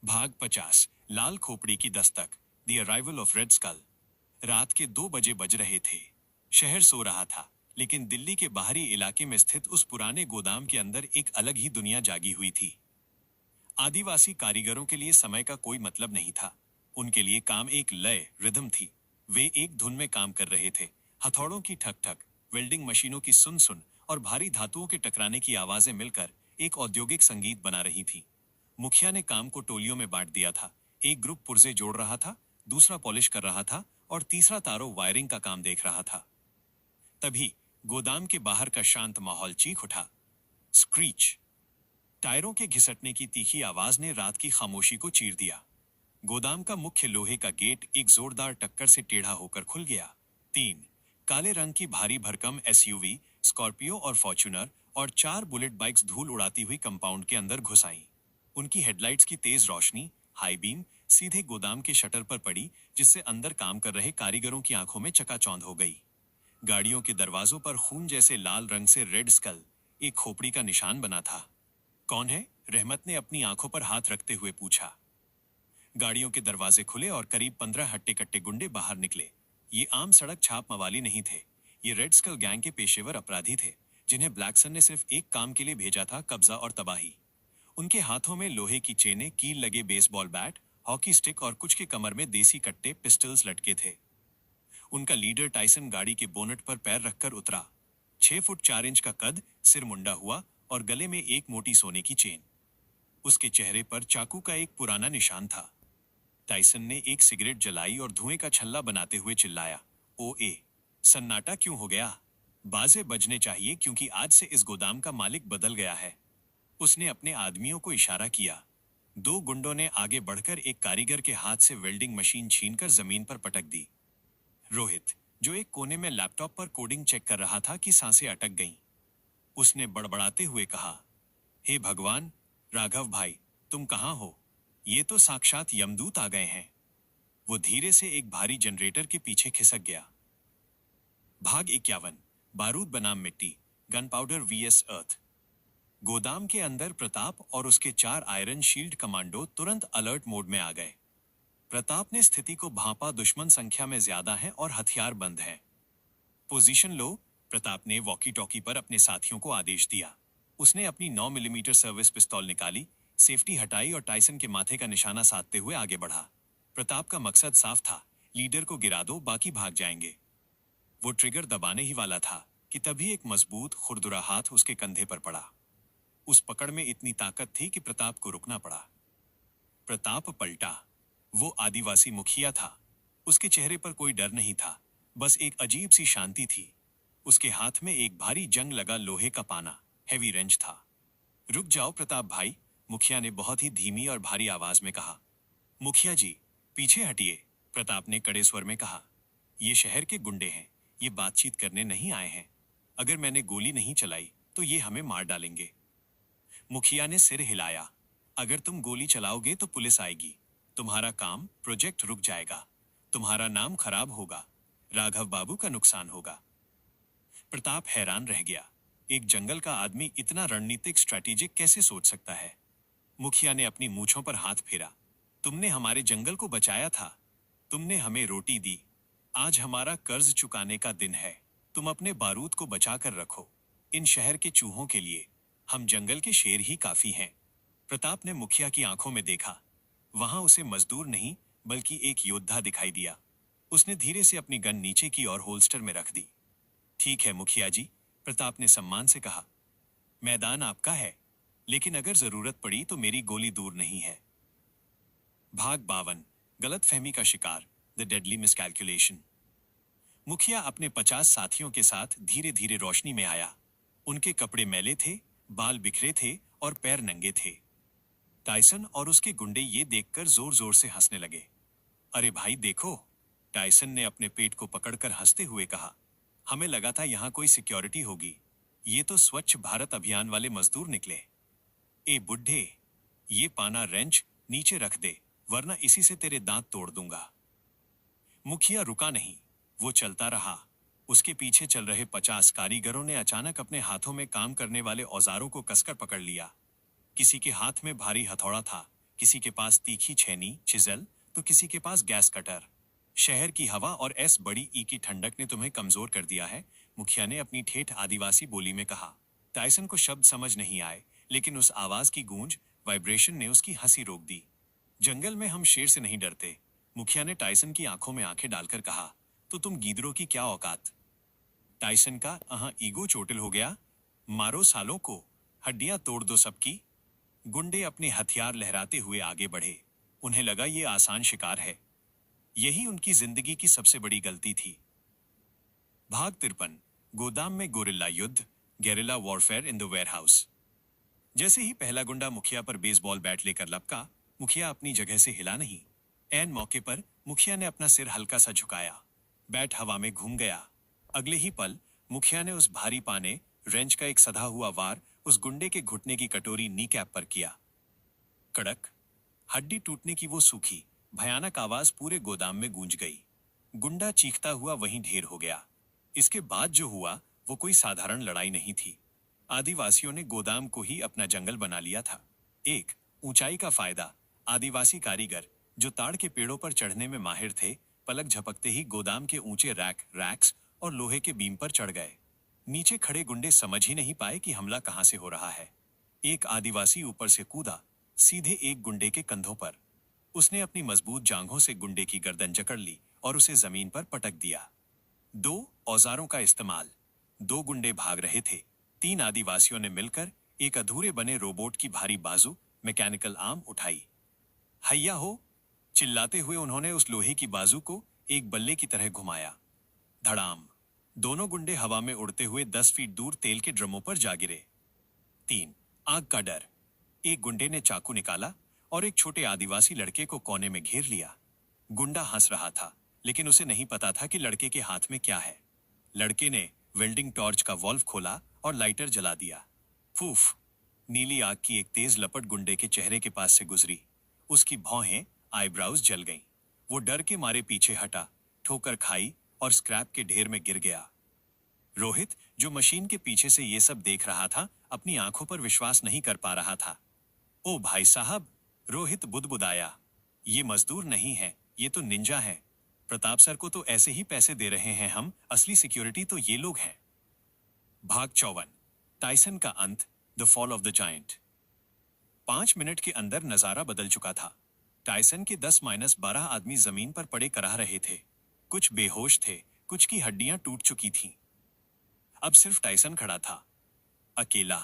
भाग 50 लाल खोपड़ी की दस्तक the arrival of red skull. रात के 2 बजे बज रहे थे। शहर सो रहा था, लेकिन दिल्ली के बाहरी इलाके में स्थित उस पुराने गोदाम के अंदर एक अलग ही दुनिया जागी हुई थी। आदिवासी कारीगरों के लिए समय का कोई मतलब नहीं था। उनके लिए काम एक लय रिदम थी। वे एक धुन में काम कर रहे थे। हथौड़ों की ठक ठक, वेल्डिंग मशीनों की सुन सुन और भारी धातुओं के टकराने की आवाजें मिलकर एक औद्योगिक संगीत बना रही थी। मुखिया ने काम को टोलियों में बांट दिया था। एक ग्रुप पुर्जे जोड़ रहा था, दूसरा पॉलिश कर रहा था और तीसरा तारों वायरिंग का काम देख रहा था। तभी गोदाम के बाहर का शांत माहौल चीख उठा। स्क्रीच। टायरों के घिसटने की तीखी आवाज ने रात की खामोशी को चीर दिया। गोदाम का मुख्य लोहे का गेट एक जोरदार टक्कर से टेढ़ा होकर खुल गया। 3 काले रंग की भारी भरकम एसयूवी, स्कॉर्पियो और फॉर्च्यूनर और 4 बुलेट बाइक्स धूल उड़ाती हुई कंपाउंड के अंदर घुस आईं। उनकी हेडलाइट्स की तेज रोशनी, हाई बीम, सीधे गोदाम के शटर पर पड़ी, जिससे अंदर काम कर रहे कारीगरों की आंखों में चकाचौंध हो गई। गाड़ियों के दरवाजों पर खून जैसे लाल रंग से रेड स्कल, एक खोपड़ी का निशान बना था। कौन है? रहमत ने अपनी आंखों पर हाथ रखते हुए पूछा। गाड़ियों के दरवाजे खुले और करीब 15 हट्टे कट्टे गुंडे बाहर निकले। ये आम सड़क छाप मवाली नहीं थे। ये रेड स्कल गैंग के पेशेवर अपराधी थे, जिन्हें ब्लैकसन ने सिर्फ एक काम के लिए भेजा था, कब्जा और तबाही। उनके हाथों में लोहे की चेनें, कील लगे बेसबॉल बैट, हॉकी स्टिक और कुछ के कमर में देसी कट्टे पिस्टल्स लटके थे। उनका लीडर टाइसन गाड़ी के बोनट पर पैर रखकर उतरा। 6 फुट 4 इंच का कद, सिर मुंडा हुआ और गले में एक मोटी सोने की चेन। उसके चेहरे पर चाकू का एक पुराना निशान था। टाइसन ने एक सिगरेट जलाई और धुएं का छल्ला बनाते हुए चिल्लाया, ओए, सन्नाटा क्यों हो गया? बाजे बजने चाहिए, क्योंकि आज से इस गोदाम का मालिक बदल गया है। उसने अपने आदमियों को इशारा किया। 2 गुंडों ने आगे बढ़कर एक कारीगर के हाथ से वेल्डिंग मशीन छीनकर जमीन पर पटक दी। रोहित, जो एक कोने में लैपटॉप पर कोडिंग चेक कर रहा था, की सांसें अटक गईं। उसने बड़बड़ाते हुए कहा, हे भगवान, राघव भाई, तुम कहां हो? ये तो साक्षात यमदूत आ गए हैं। वो धीरे से एक भारी जनरेटर के पीछे खिसक गया। भाग 51 बारूद बनाम मिट्टी, गन पाउडर वीएस अर्थ। गोदाम के अंदर प्रताप और उसके 4 आयरन शील्ड कमांडो तुरंत अलर्ट मोड में आ गए। प्रताप ने स्थिति को भांपा। दुश्मन संख्या में ज्यादा है और हथियार बंद है। पोजीशन लो, प्रताप ने वॉकी टॉकी पर अपने साथियों को आदेश दिया। उसने अपनी 9 मिलीमीटर सर्विस पिस्तौल निकाली, सेफ्टी हटाई और टाइसन के माथे का निशाना साधते हुए आगे बढ़ा। प्रताप का मकसद साफ था, लीडर को गिरा दो, बाकी भाग जाएंगे। वो ट्रिगर दबाने ही वाला था कि तभी एक मजबूत खुरदुरा हाथ उसके कंधे पर पड़ा। उस पकड़ में इतनी ताकत थी कि प्रताप को रुकना पड़ा। प्रताप पलटा। वो आदिवासी मुखिया था। उसके चेहरे पर कोई डर नहीं था, बस एक अजीब सी शांति थी। उसके हाथ में एक भारी जंग लगा लोहे का पाना, हैवी रेंच था। रुक जाओ प्रताप भाई, मुखिया ने बहुत ही धीमी और भारी आवाज में कहा। मुखिया जी, पीछे हटिए, प्रताप ने कड़े स्वर में कहा। ये शहर के गुंडे हैं, ये बातचीत करने नहीं आए हैं। अगर मैंने गोली नहीं चलाई तो ये हमें मार डालेंगे। मुखिया ने सिर हिलाया। अगर तुम गोली चलाओगे तो पुलिस आएगी, तुम्हारा काम, प्रोजेक्ट रुक जाएगा, तुम्हारा नाम खराब होगा, राघव बाबू का नुकसान होगा। प्रताप हैरान रह गया। एक जंगल का आदमी इतना रणनीतिक स्ट्रैटेजिक कैसे सोच सकता है? मुखिया ने अपनी मूंछों पर हाथ फेरा। तुमने हमारे जंगल को बचाया था, तुमने हमें रोटी दी। आज हमारा कर्ज चुकाने का दिन है। तुम अपने बारूद को बचा कर रखो। इन शहर के चूहों के लिए हम जंगल के शेर ही काफी हैं। प्रताप ने मुखिया की आंखों में देखा। वहां उसे मजदूर नहीं, बल्कि एक योद्धा दिखाई दिया। उसने धीरे से अपनी गन नीचे की और होल्स्टर में रख दी। ठीक है मुखिया जी, प्रताप ने सम्मान से कहा। मैदान आपका है, लेकिन अगर जरूरत पड़ी तो मेरी गोली दूर नहीं है। भाग 52 गलतफहमी का शिकार, द डेडली मिसकैलकुलेशन। मुखिया अपने 50 साथियों के साथ धीरे धीरे रोशनी में आया। उनके कपड़े मैले थे, बाल बिखरे थे और पैर नंगे थे। टाइसन और उसके गुंडे ये देखकर जोर जोर से हंसने लगे। अरे भाई देखो, टाइसन ने अपने पेट को पकड़कर हंसते हुए कहा। हमें लगा था यहां कोई सिक्योरिटी होगी, ये तो स्वच्छ भारत अभियान वाले मजदूर निकले। ए बुड्ढे, ये पाना रेंच नीचे रख दे, वरना इसी से तेरे दांत तोड़ दूंगा। मुखिया रुका नहीं, वो चलता रहा। उसके पीछे चल रहे 50 कारीगरों ने अचानक अपने हाथों में काम करने वाले औजारों को कसकर पकड़ लिया। किसी के हाथ में भारी हथौड़ा था, किसी के पास तीखी छेनी चिजल तो किसी के पास गैस कटर। शहर की हवा और एस बड़ी ई की ठंडक ने तुम्हें कमजोर कर दिया है, मुखिया ने अपनी ठेठ आदिवासी बोली में कहा। टाइसन को शब्द समझ नहीं आए, लेकिन उस आवाज की गूंज वाइब्रेशन ने उसकी हंसी रोक दी। जंगल में हम शेर से नहीं डरते, मुखिया ने टाइसन की आंखों में आंखें डालकर कहा। तो तुम गीदड़ों की क्या औकात? टाइसन का ईगो चोटिल हो गया। मारो सालों को, हड्डियां तोड़ दो सबकी। गुंडे अपने हथियार लहराते हुए आगे बढ़े। उन्हें लगा ये आसान शिकार है। यही उनकी जिंदगी की सबसे बड़ी गलती थी। भाग 53। गोदाम में गोरिल्ला युद्ध, guerrilla warfare in the warehouse. जैसे ही पहला गुंडा मुखिया पर बेसबॉल बैट लेकर लपका, मुखिया अपनी जगह से हिला नहीं। ऐन मौके पर मुखिया ने अपना सिर हल्का सा झुकाया। बैट हवा में घूम गया। अगले ही पल मुखिया ने उस भारी पाने रेंच का एक सधा हुआ वार उस गुंडे के घुटने की कटोरी नी कैप पर किया। कड़क, हड्डी टूटने की वो सूखी भयानक आवाज पूरे गोदाम में गूंज गई। गुंडा चीखता हुआ वहीं ढेर हो गया। इसके बाद जो हुआ वो कोई साधारण लड़ाई नहीं थी। आदिवासियों ने गोदाम को ही अपना जंगल बना लिया था। एक, ऊंचाई का फायदा। आदिवासी कारीगर जो ताड़ के पेड़ों पर चढ़ने में माहिर थे, पलक झपकते ही गोदाम के ऊंचे रैक्स और लोहे के बीम पर चढ़ गए। नीचे खड़े गुंडे समझ ही नहीं पाए कि हमला कहां से हो रहा है। एक आदिवासी ऊपर से कूदा, सीधे एक गुंडे के कंधों पर। उसने अपनी मजबूत जांघों से गुंडे की गर्दन जकड़ ली और उसे जमीन पर पटक दिया। दो, औजारों का इस्तेमाल। दो गुंडे भाग रहे थे। तीन आदिवासियों ने मिलकर एक अधूरे बने रोबोट की भारी बाजू मैकेनिकल आर्म उठाई। हैया हो, चिल्लाते हुए उन्होंने उस लोहे की बाजू को एक बल्ले की तरह घुमाया। धड़ाम, दोनों गुंडे हवा में उड़ते हुए 10 फीट दूर तेल के ड्रमों पर जा गिरे। तीन, आग का डर। एक गुंडे ने चाकू निकाला और एक छोटे आदिवासी लड़के को कोने में घेर लिया। गुंडा हंस रहा था, लेकिन उसे नहीं पता था कि लड़के के हाथ में क्या है। लड़के ने वेल्डिंग टॉर्च का वॉल्व खोला और लाइटर जला दिया। फूफ, नीली आग की एक तेज लपट गुंडे के चेहरे के पास से गुजरी। उसकी भौहें, आईब्राउज जल गईं। वो डर के मारे पीछे हटा, ठोकर खाई और स्क्रैप के ढेर में गिर गया। रोहित, जो मशीन के पीछे से ये सब देख रहा था, अपनी आंखों पर विश्वास नहीं कर पा रहा था। ओ भाई साहब, रोहित बुदबुदाया। ये मजदूर नहीं है, ये तो निंजा है। प्रताप सर को तो ऐसे ही पैसे दे रहे हैं हम, असली सिक्योरिटी तो ये लोग हैं। भाग 54। टाइसन का अंत, the fall of the giant. 5 minute के अंदर नजारा बदल चुका था। टाइसन के 10-12 आदमी जमीन पर पड़े कराह रहे थे। कुछ बेहोश थे, कुछ की हड्डियां टूट चुकी थीं। अब सिर्फ टाइसन खड़ा था, अकेला।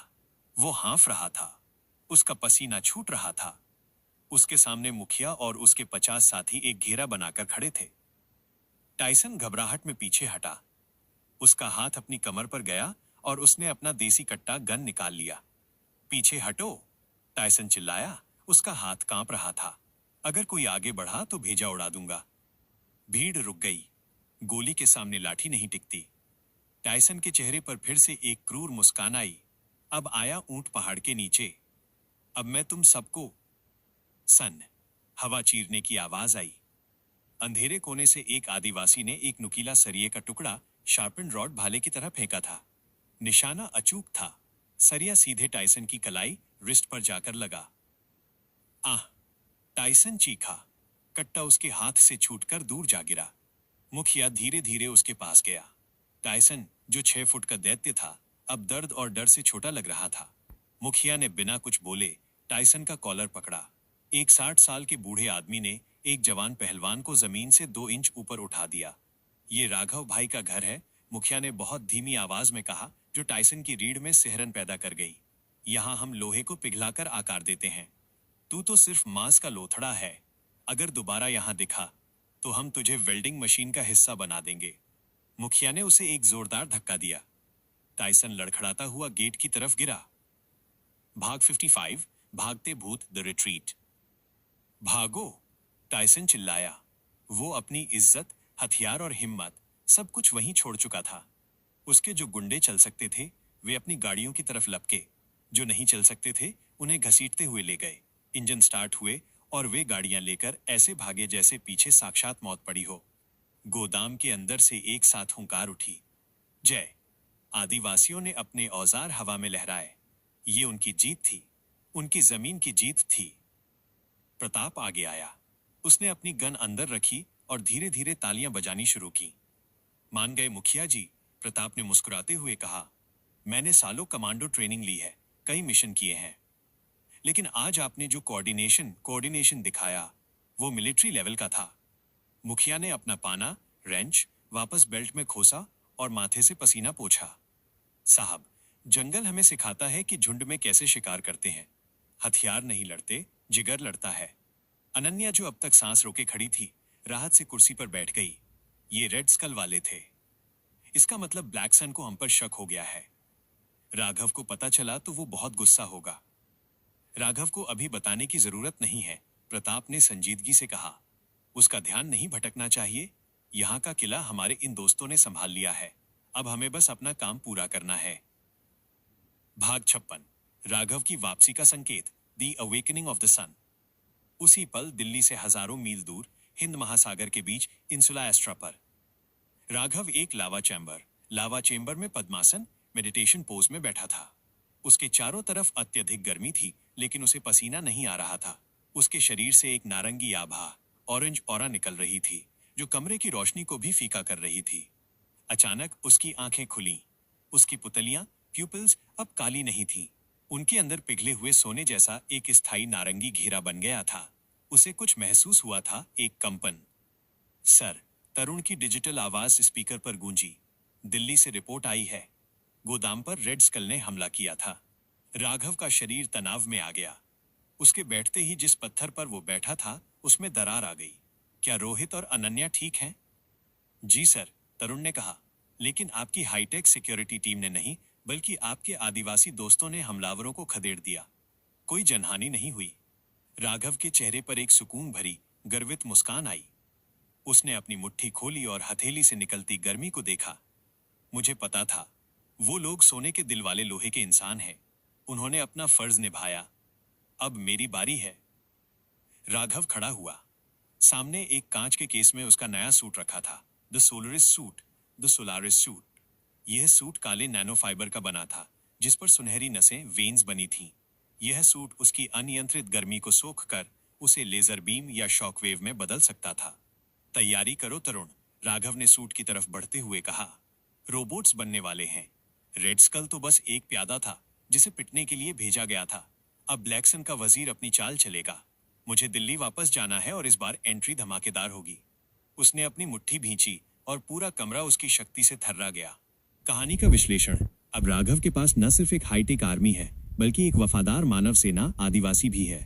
वो हाँफ रहा था, उसका पसीना छूट रहा था। उसके सामने मुखिया और उसके 50 साथी एक घेरा बनाकर खड़े थे। टाइसन घबराहट में पीछे हटा। उसका हाथ अपनी कमर पर गया और उसने अपना देसी कट्टा गन निकाल लिया। पीछे हटो, टाइसन चिल्लाया। उसका हाथ कांप रहा था। अगर कोई आगे बढ़ा तो भेजा उड़ा दूंगा। भीड़ रुक गई। गोली के सामने लाठी नहीं टिकती। टाइसन के चेहरे पर फिर से एक क्रूर मुस्कान आई। अब आया ऊंट पहाड़ के नीचे। अब मैं तुम सबको। सन, हवा चीरने की आवाज आई। अंधेरे कोने से एक आदिवासी ने एक नुकीला सरिये का टुकड़ा शार्पन रॉड भाले की तरह फेंका था। निशाना अचूक था। सरिया सीधे टाइसन की कलाई रिस्ट पर जाकर लगा। आह! टाइसन चीखा। कट्टा उसके हाथ से छूटकर दूर जा गिरा। मुखिया धीरे धीरे उसके पास गया। टाइसन, जो 6 फुट का दैत्य था, अब दर्द और डर से छोटा लग रहा था। मुखिया ने बिना कुछ बोले टाइसन का कॉलर पकड़ा। एक 60 साल के बूढ़े आदमी ने एक जवान पहलवान को जमीन से 2 इंच ऊपर उठा दिया। ये राघव भाई का घर है, मुखिया ने बहुत धीमी आवाज में कहा, जो टाइसन की रीढ़ में सिहरन पैदा कर गई। यहाँ हम लोहे को पिघलाकर आकार देते हैं। तू तो सिर्फ मांस का लोथड़ा है। अगर दोबारा यहाँ दिखा तो हम तुझे वेल्डिंग मशीन का हिस्सा बना देंगे। मुखिया ने उसे एक जोरदार धक्का दिया। टाइसन लड़खड़ाता हुआ गेट की तरफ गिरा। भाग 55। भागते भूत, द रिट्रीट। भागो, टाइसन चिल्लाया। वो अपनी इज्जत, हथियार और हिम्मत सब कुछ वहीं छोड़ चुका था। उसके जो गुंडे चल सकते थे वे अपनी गाड़ियों की तरफ लपके। जो नहीं चल सकते थे उन्हें घसीटते हुए ले गए। इंजन स्टार्ट हुए और वे गाड़ियां लेकर ऐसे भागे जैसे पीछे साक्षात मौत पड़ी हो। गोदाम के अंदर से एक साथ हुंकार उठी, जय। आदिवासियों ने अपने औजार हवा में लहराए। ये उनकी जीत थी, उनकी जमीन की जीत थी। प्रताप आगे आया। उसने अपनी गन अंदर रखी और धीरे धीरे तालियां बजानी शुरू की। मान गए मुखिया जी, प्रताप ने मुस्कुराते हुए कहा। मैंने सालों कमांडो ट्रेनिंग ली है, कई मिशन किए हैं, लेकिन आज आपने जो कोऑर्डिनेशन दिखाया वो मिलिट्री लेवल का था। मुखिया ने अपना पाना रेंच वापस बेल्ट में खोसा और माथे से पसीना पोंछा। साहब, जंगल हमें सिखाता है कि झुंड में कैसे शिकार करते हैं। हथियार नहीं लड़ते, जिगर लड़ता है। अनन्या जो अब तक सांस रोके खड़ी थी, राहत से कुर्सी पर बैठ गई। ये रेड स्कल वाले थे। इसका मतलब ब्लैक सन को हम पर शक हो गया है। राघव को पता चला तो वो बहुत गुस्सा होगा। राघव को अभी बताने की जरूरत नहीं है, प्रताप ने संजीदगी से कहा। उसका ध्यान नहीं भटकना चाहिए। यहाँ का किला हमारे इन दोस्तों ने संभाल लिया है, अब हमें बस अपना काम पूरा करना है। भाग 56, राघव की वापसी का संकेत, द अवेकनिंग ऑफ द सन। उसी पल दिल्ली से हजारों मील दूर हिंद महासागर के बीच इंसुला एस्ट्रा पर राघव एक लावा चेंबर में पद्मासन मेडिटेशन पोज में बैठा था। उसके चारों तरफ अत्यधिक गर्मी थी, लेकिन उसे पसीना नहीं आ रहा था। उसके शरीर से एक नारंगी आभा, ऑरेंज ऑरा निकल रही थी, जो कमरे की रोशनी को भी फीका कर रही थी। अचानक उसकी आंखें खुली। उसकी पुतलियां प्यूपिल्स अब काली नहीं थीं। उनके अंदर पिघले हुए सोने जैसा एक स्थायी नारंगी घेरा बन गया था। उसे कुछ महसूस हुआ था, एक कंपन। सर, तरुण की डिजिटल आवाज स्पीकर पर गूंजी। दिल्ली से रिपोर्ट आई है, गोदाम पर रेड स्कल ने हमला किया था। राघव का शरीर तनाव में आ गया। उसके बैठते ही जिस पत्थर पर वो बैठा था उसमें दरार आ गई। क्या रोहित और अनन्या ठीक हैं? जी सर, तरुण ने कहा, लेकिन आपकी हाईटेक सिक्योरिटी टीम ने नहीं, बल्कि आपके आदिवासी दोस्तों ने हमलावरों को खदेड़ दिया। कोई जनहानि नहीं हुई। राघव के चेहरे पर एक सुकून भरी, गर्वित मुस्कान आई। उसने अपनी मुट्ठी खोली और हथेली से निकलती गर्मी को देखा। मुझे पता था, वो लोग सोने के दिल वाले लोहे के इंसान हैं। उन्होंने अपना फर्ज निभाया। अब मेरी बारी है। राघव खड़ा हुआ। सामने एक कांच के केस में उसका नया सूट रखा था, द सोलारिस सूट। यह सूट काले नैनो फाइबर का बना था, जिस पर सुनहरी नसें वेन्स बनी थीं। यह सूट उसकी अनियंत्रित गर्मी को सोख कर उसे लेजर बीम या शॉकवेव में बदल सकता था। तैयारी करो तरुण, राघव ने सूट की तरफ बढ़ते हुए कहा। रोबोट्स बनने वाले हैं। रेड स्कल तो बस एक प्यादा था जिसे पिटने के लिए भेजा गया था। अब ब्लैक सन का वजीर अपनी चाल चलेगा। मुझे दिल्ली वापस जाना है और इस बार एंट्री धमाकेदार होगी। उसने अपनी मुट्ठी भींची और पूरा कमरा उसकी शक्ति से थर्रा गया। कहानी का विश्लेषण, अब राघव के पास न सिर्फ एक हाईटेक आर्मी है, बल्कि एक वफादार मानव सेना आदिवासी भी है।